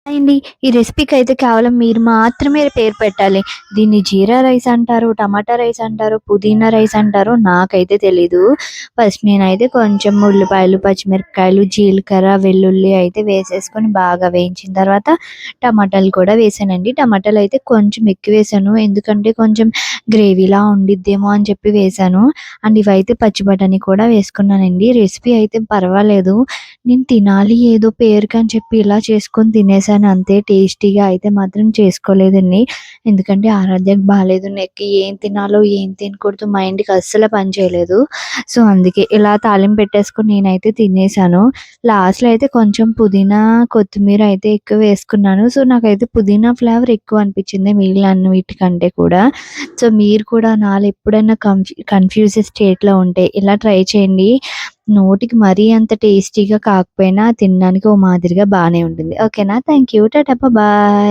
అండి. ఈ రెసిపీకైతే కేవలం మీరు మాత్రమే పేరు పెట్టాలి. దీన్ని జీరా రైస్ అంటారు, టమాటా రైస్ అంటారు, పుదీనా రైస్ అంటారు. నాకైతే తెలీదు. ఫస్ట్ నేనైతే కొంచెం ఉల్లిపాయలు, పచ్చిమిరపకాయలు, జీలకర్ర, వెల్లుల్లి అయితే వేసేసుకొని బాగా వేయించిన తర్వాత టమాటాలు కూడా వేసానండి. టమాటాలైతే కొంచెం ఎక్కువేసాను. ఎందుకంటే కొంచెం గ్రేవీలా ఉండిద్దేమో అని చెప్పి వేసాను. అండ్ ఇవైతే పచ్చి బఠానీ కూడా వేసుకున్నానండి. రెసిపీ అయితే పర్వాలేదు. నేను తినాలి ఏదో పేరుకని చెప్పి ఇలా చేసుకొని తినేసాను అంతే. టేస్టీగా అయితే మాత్రం చేసుకోలేదండి. ఎందుకంటే ఆరాధ్యకి బాలేదు. నెక్కి ఏం తినాలో, ఏం తినకూడదో మైండ్‌కి అస్సలు పని చేయలేదు. సో, అందుకే ఇలా తాలింపు పెట్టేసుకొని నేనైతే తినేసాను. లాస్ట్‌లో అయితే కొంచెం పుదీనా, కొత్తిమీర అయితే ఎక్కువ వేసుకున్నాను. సో, నాకైతే పుదీనా ఫ్లేవర్ ఎక్కువ అనిపించింది మిగిలిన అన్నిటికంటే కూడా. సో, మీరు కూడా నాలా ఎప్పుడైనా కన్‌ఫ్యూజ్ స్టేట్‌లో ఉంటే ఇలా ట్రై చేయండి. నోటికి మరీ అంత టేస్టీగా కాకపోయినా తినడానికి ఓ మాదిరిగా బానే ఉంటుంది. ఓకేనా? Thank you. టాటా. బాయ్.